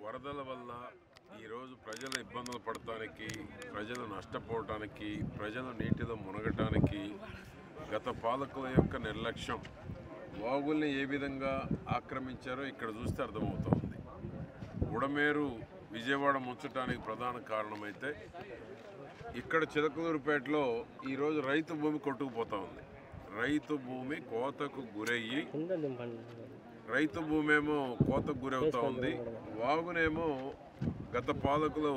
వరదల వల్ల ఈరోజు ప్రజలు ఇబ్బందులు పడటానికి, ప్రజలు నష్టపోవటానికి, ప్రజలు నీటిలో మునగటానికి గత పాలకుల యొక్క నిర్లక్ష్యం, వాగుల్ని ఏ విధంగా ఆక్రమించారో ఇక్కడ చూస్తే అర్థమవుతోంది. ఉడమేరు విజయవాడ ముంచడానికి ప్రధాన కారణమైతే ఇక్కడ చిలకలూరుపేటలో ఈరోజు రైతు భూమి కొట్టుకుపోతూ ఉంది. రైతు భూమి కోతకు గురయ్యి రైతు భూమి ఏమో కోతకు గురవుతూ ఉంది. వాగునేమో గత పాలకులు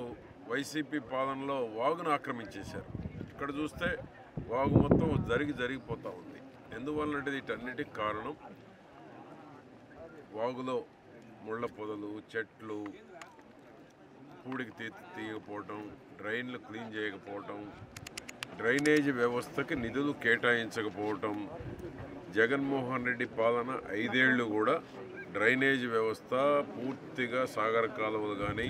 వైసీపీ పాలనలో వాగును ఆక్రమించేశారు. ఇక్కడ చూస్తే వాగు మొత్తం జరిగిపోతూ ఉంది. ఎందువల్లంటే వీటన్నిటికి కారణం వాగులో ముళ్ళ పొదలు, చెట్లు, పూడికి తీయకపోవటం, డ్రైన్లు క్లీన్ చేయకపోవటం, డ్రైనేజీ వ్యవస్థకి నిధులు కేటాయించకపోవటం. జగన్మోహన్ రెడ్డి పాలన 5 ఏళ్ళు కూడా డ్రైనేజీ వ్యవస్థ పూర్తిగా సాగర కాలువలు కానీ,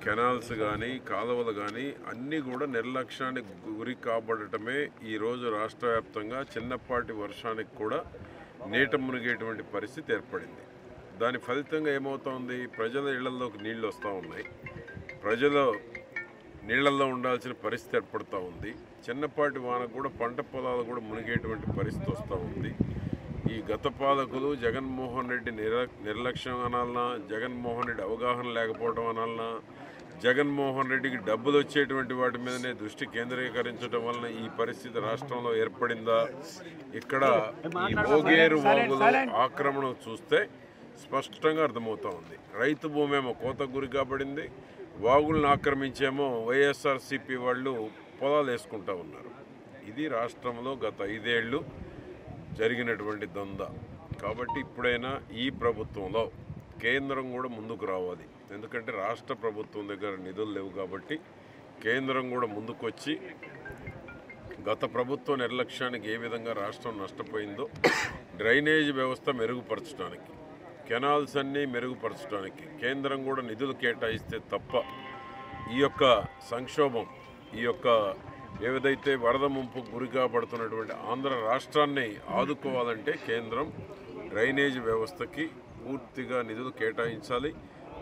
కెనాల్స్ కానీ, కాలువలు కానీ అన్నీ కూడా నిర్లక్ష్యానికి గురి కాబడటమే ఈరోజు రాష్ట్ర వ్యాప్తంగా చిన్నపాటి వర్షానికి కూడా నీట మునిగేటువంటి పరిస్థితి ఏర్పడింది. దాని ఫలితంగా ఏమవుతోంది? ప్రజల ఇళ్లలోకి నీళ్ళు వస్తూ ఉన్నాయి. ప్రజలు నీళ్లలో ఉండాల్సిన పరిస్థితి ఏర్పడుతూ ఉంది. చిన్నపాటి వానకు కూడా పంట పొలాలు కూడా మునిగేటువంటి పరిస్థితి వస్తూ ఉంది. ఈ గత పాలకులు జగన్మోహన్ రెడ్డి నిర్లక్ష్యం అనాలన్నా, జగన్మోహన్ రెడ్డి అవగాహన లేకపోవడం అనాలన్నా, జగన్మోహన్ రెడ్డికి డబ్బులు వచ్చేటువంటి వాటి మీదనే దృష్టి కేంద్రీకరించడం వలన ఈ పరిస్థితి రాష్ట్రంలో ఏర్పడిందా? ఇక్కడ ఈ ఓగేరు వాగులో ఆక్రమణ చూస్తే స్పష్టంగా అర్థమవుతూ ఉంది. రైతు భూమి ఏమో కోతకు గురి కాబడింది, వాగులను ఆక్రమించేమో వైఎస్ఆర్సీపీ వాళ్ళు పొలాలు వేసుకుంటూ ఉన్నారు. ఇది రాష్ట్రంలో గత 5 ఏళ్ళు జరిగినటువంటి దందా. కాబట్టి ఇప్పుడైనా ఈ ప్రభుత్వంలో కేంద్రం కూడా ముందుకు రావాలి. ఎందుకంటే రాష్ట్ర ప్రభుత్వం దగ్గర నిధులు లేవు కాబట్టి కేంద్రం కూడా ముందుకొచ్చి గత ప్రభుత్వ నిర్లక్ష్యానికి ఏ విధంగా రాష్ట్రం నష్టపోయిందో డ్రైనేజీ వ్యవస్థ మెరుగుపరచడానికి, కెనాల్స్ అన్నీ మెరుగుపరచడానికి కేంద్రం కూడా నిధులు కేటాయిస్తే తప్ప ఈ యొక్క సంక్షోభం, ఈ యొక్క ఏదైతే వరద ముంపు గురిగా పడుతున్నటువంటి ఆంధ్ర రాష్ట్రాన్ని ఆదుకోవాలంటే కేంద్రం డ్రైనేజీ వ్యవస్థకి పూర్తిగా నిధులు కేటాయించాలి.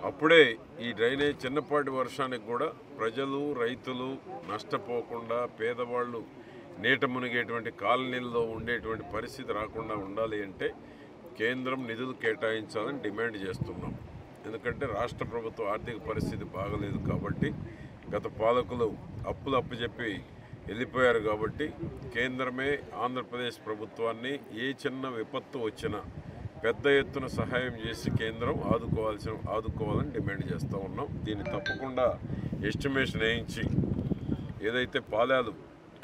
అప్పుడే ఈ డ్రైనేజ్ చిన్నపాటి వర్షానికి కూడా ప్రజలు, రైతులు నష్టపోకుండా, పేదవాళ్ళు నీట మునిగేటువంటి కాలనీల్లో ఉండేటువంటి పరిస్థితి రాకుండా ఉండాలి అంటే కేంద్రం నిధులు కేటాయించాలని డిమాండ్ చేస్తున్నాం. ఎందుకంటే రాష్ట్ర ప్రభుత్వ ఆర్థిక పరిస్థితి బాగలేదు కాబట్టి, గత పాలకులు అప్పుచెప్పి వెళ్ళిపోయారు కాబట్టి కేంద్రమే ఆంధ్రప్రదేశ్ ప్రభుత్వాన్ని ఏ చిన్న విపత్తు వచ్చినా పెద్ద ఎత్తున సహాయం చేసి కేంద్రం ఆదుకోవాలని డిమాండ్ చేస్తూ ఉన్నాం. దీన్ని తప్పకుండా ఎస్టిమేషన్ వేయించి ఏదైతే పాలాలు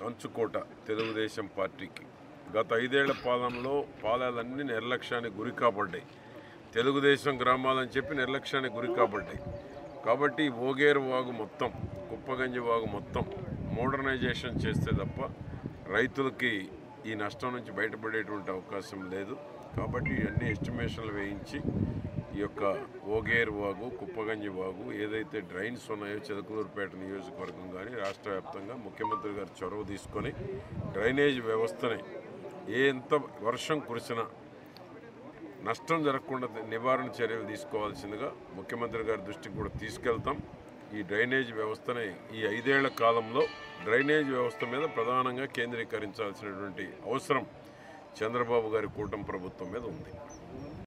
కంచుకోట తెలుగుదేశం పార్టీకి గత 5 ఏళ్ల పాలనలో పాలాలన్నీ నిర్లక్ష్యానికి గురి కాబడ్డాయి. తెలుగుదేశం గ్రామాలని చెప్పి నిర్లక్ష్యానికి గురి కాబడ్డాయి. కాబట్టి ఓగేరు వాగు మొత్తం, కుప్పగంజి వాగు మొత్తం మోడర్నైజేషన్ చేస్తే తప్ప రైతులకి ఈ నష్టం నుంచి బయటపడేటువంటి అవకాశం లేదు. కాబట్టి ఇవన్నీ ఎస్టిమేషన్లు వేయించి ఈ యొక్క ఓగేరు వాగు, కుప్పగంజి వాగు ఏదైతే డ్రైన్స్ ఉన్నాయో చిలకలూరుపేట నియోజకవర్గం కానీ రాష్ట్ర వ్యాప్తంగా ముఖ్యమంత్రి గారు చొరవ తీసుకొని డ్రైనేజ్ వ్యవస్థని ఎంత వర్షం కురిసినా నష్టం జరగకుండా నివారణ చర్యలు తీసుకోవాల్సిందిగా ముఖ్యమంత్రి గారి దృష్టికి కూడా తీసుకెళ్తాం. ఈ డ్రైనేజ్ వ్యవస్థని ఈ 5 ఏళ్ల కాలంలో డ్రైనేజ్ వ్యవస్థ మీద ప్రధానంగా కేంద్రీకరించాల్సినటువంటి అవసరం చంద్రబాబు గారి కూటమి ప్రభుత్వం మీద ఉంది.